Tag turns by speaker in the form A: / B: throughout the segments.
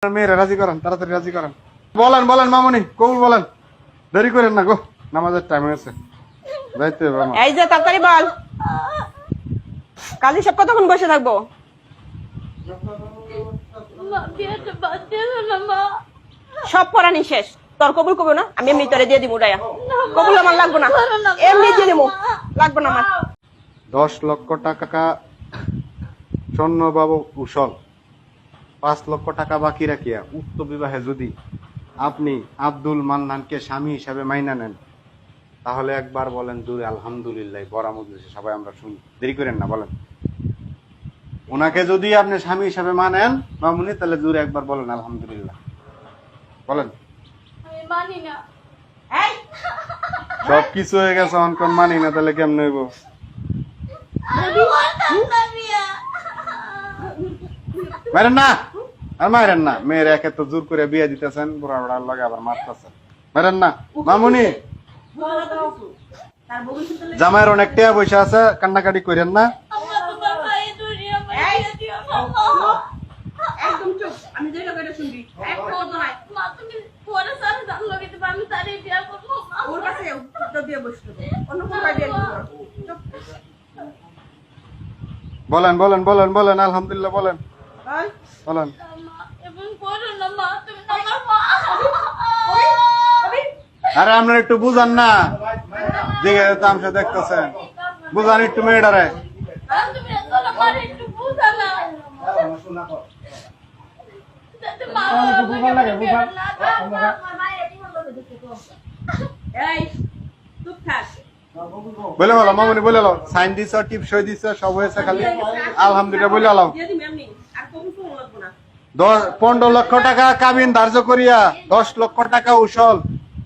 A: মেয়েরা রাজি করেন, তাড়াতাড়ি রাজি করেন। বলেন বলেন মামুনি, কবুল বলেন, দেরি করেন না গো, নামাজের টাইম হয়েছে, যাইতে হবে আমার।
B: এই যে তাড়াতাড়ি বল, কাল হিসাব কতক্ষণ বসে থাকবো? সব পড়ানি শেষ, তোর কবুল করবো না, আমি এমনি তোরে দিয়ে দিব উড়াইয়া। কবুল আমার লাগবো না, এমনি দিয়ে দিব, লাগবো না আমার।
A: 10 লক্ষ টাকা স্বর্ণ বাবু উসল, 5 লক্ষ টাকা বাকি রাখিয়া উক্ত বিবাহে যদি আপনি আব্দুল মান্নানকে স্বামী হিসাবে মাইনা নেন, তাহলে একবার বলেন জোরে আলহামদুলিল্লাহ। বড় মজলিসে সবাই আমরা শুনি, দেরি করেন না, বলেন। ওনাকে যদি আপনি স্বামী হিসাবে মানেন মামুনি, তাহলে জোরে একবার বলেন আলহামদুলিল্লাহ, বলেন।
C: মানি না।
A: সব কিছু হয়ে গেছে, অনকন মানি না, তাহলে কেমন হইব? মারেন না, আর মারেন না, মেয়ের একে তো জোর করে বিয়ে দিতেছেন, বুড়া বুড়ার লগে আবার মারতেছেন, মারেন না। মামুনি, জামাইয়ের অনেক টাকা পয়সা আছে, কান্নাকাটি করেন না।
B: একদম চুপ, আমি যেটা কইরা শুনবি, এক কথা নাই।
C: মা তুমি পরে সারা দাম লগে দিবা, আমি তারে বিয়া করব।
B: ওর কাছে তো দিয়ে বসলো, অন্য কোন আইডিয়া নেই। চুপ
A: বলেন বলেন বলেন বলেন আলহামদুলিল্লাহ, বলেন বলেন।
C: মা এবং করো না মা, তুমি আমার মা।
A: আরে আপনার একটু বুঝান না, যে তামসা দেখতেছেন, বুঝান একটু মেয়েটারে।
C: তুমি এখন আমার একটু বুঝা না। যাতে মা বুঝা লাগে, বুঝা না। আমার মায়ের কি হলো দেখো।
B: এই চুপ থাক।
A: বলে বলো মামুনি, বলে লো, সাইন দিছ, টিপ সই দিছ, সব হয়েছে, খালি আলহামদুলিল্লাহ বলে আলাও।
B: দিয়ে দিবি এমনি, আর কবুল করব লাগবো না।
A: 15 লক্ষ টাকা কাবিন ধার্য করিয়া 10 লক্ষ টাকা উসল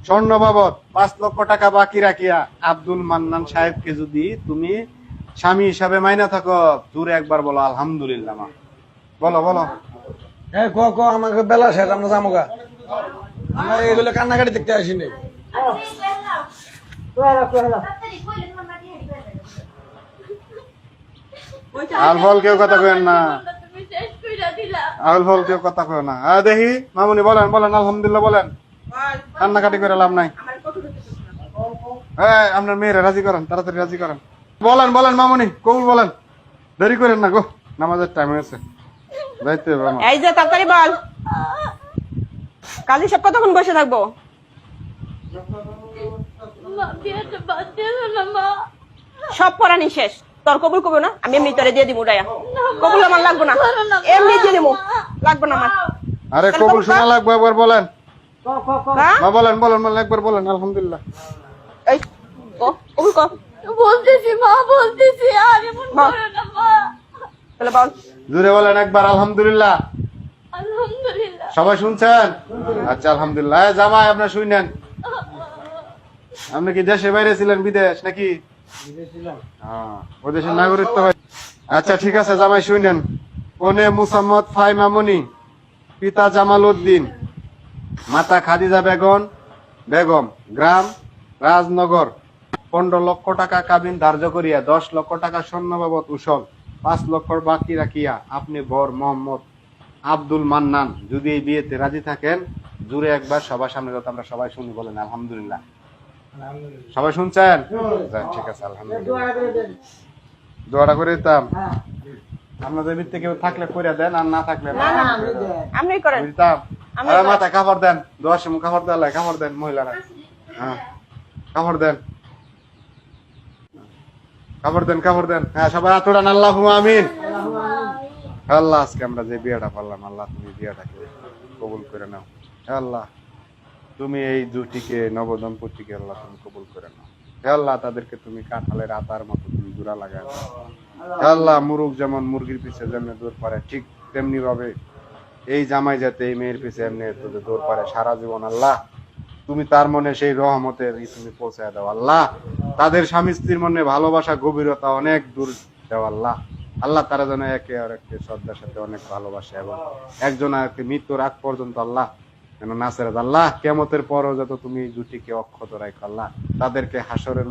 A: স্বর্ণ বাবদ 5 লক্ষ টাকা বাকি রাখিয়া আব্দুল মান্নান সাহেবকে যদি তুমি স্বামী হিসাবে মাইনা থাকো, জোরে একবার বলো আলহামদুলিল্লাহ। মা বলো বলো।
D: আমাকে বেলা শেষ, আমরা যামোগা। আমরা এগুলো কান্নাকাটি দেখতে আসিনি।
A: আল ফল কেউ কথা কেন না,
C: তুমি শেষ কইরা দিলা।
A: আল ফল কেউ কথা কেন না। দেখি মামুনি বলেন বলেন আলহামদুলিল্লাহ বলেন,
B: বল,
A: কান্নাকাটি করে লাভ নাই।
B: আমার কত দিতেছিস না।
A: আপনার মেয়েরা রাজি করেন, তাড়াতাড়ি রাজি করেন। বলেন বলেন মামুনি, কবুল বলেন, দেরি করেন না গো, নামাজের টাইম হয়েছে, যাইতে হবে আমার।
B: এই যে তাড়াতাড়ি বল, কাল হিসাব কতক্ষণ বসে থাকবো?
C: মা বিয়েটা বাদ দিও না মা।
B: সব পড়ানি শেষ, তোর কবুল করবো না, আমি এমনি তোরে দিয়ে দিব উড়াইয়া। কবুল আমার লাগবো না, এমনি দিয়ে দিব, লাগবো না আমার।
A: আরে কবুল শোনা লাগবে, একবার বলেন।
B: হ্যাঁ?
A: মা বলেন বলেন বলেন, একবার বলেন আলহামদুলিল্লাহ।
B: এই কবুল কর,
C: বলতেছি মা, বলতেছি, আর এমন করো না মা।
B: তাহলে বল।
A: জোরে বলেন একবার আলহামদুলিল্লাহ।
C: আলহামদুলিল্লাহ।
A: সবাই শুনছেন? আচ্ছা আলহামদুলিল্লাহ। জামাই আপনার শুনেন, আপনি কি দেশে বাইরে ছিলেন, বিদেশ নাকি? ও দেশের নাগরিকত্ব হয়। আচ্ছা ঠিক আছে জামাই শুনেন। কনে মুসাম্মদ ফাই মামুনি, পিতা জামাল উদ্দিন, মাতা খাদিজা বেগম, গ্রাম রাজনগর, 15 লক্ষ টাকা কাবিন ধার্য করিয়া 10 লক্ষ টাকা স্বর্ণ বাবদ উসল 5 লক্ষ বাকি রাখিয়া আপনি বর মোহাম্মদ আব্দুল মান্নান যদি এই বিয়েতে রাজি থাকেন, জুড়ে একবার সবার সামনে যত আমরা সবাই শুনি, বলেন আলহামদুলিল্লাহ। সবাই শুনছেন? ঠিক আছে আলহামদুলিল্লাহ। দোয়াটা করে দিতাম, আপনাদের ভিত্তি কেউ থাকলে করে দেন, আর না থাকলে না।
B: আপনি করেন।
A: দিতাম। আরে মাথায় কাপড় দেন, দোয়ার সময় কাপড় দেওয়া লাগে, কাপড় দেন মহিলারা। হ্যাঁ কাপড় দেন, কাপড় দেন, কাপড় দেন। হ্যাঁ সবাই হাত উড়ান, আল্লাহুম্মা আমিন। আল্লাহ আজকে আমরা যে বিয়েটা পারলাম, আল্লাহ তুমি বিয়েটাকে কবুল করে নাও। আল্লাহ তুমি এই জুটিকে, নবদম্পতিকে আল্লাহ তুমি কবুল করে নাও। আল্লাহ তাদেরকে তুমি কাঁঠালের আতার মতো তুমি জোড়া লাগায় দাও। আল্লাহ মুরগ যেমন মুরগির পিছে যেমনি দৌড় পারে, ঠিক তেমনি ভাবে এই জামাই যাতে এই মেয়ের পিছে এমনি দৌড় পারে সারা জীবন। আল্লাহ তুমি তার মনে সেই রহমতের তুমি পৌঁছায় দাও। আল্লাহ তাদের স্বামী স্ত্রীর মনে ভালোবাসা গভীরতা অনেক দূর দাও। আল্লাহ আল্লাহ তারা যেন একে আর একে শ্রদ্ধার সাথে অনেক ভালোবাসে, এবং একজন আরেককে মৃত্যুর আগ পর্যন্ত আল্লাহ যেন নাসেরাত। আল্লাহ কিয়ামতের পরও যত তুমি জুটিকে অক্ষত রাখো, আল্লাহ তাদেরকে হাসরের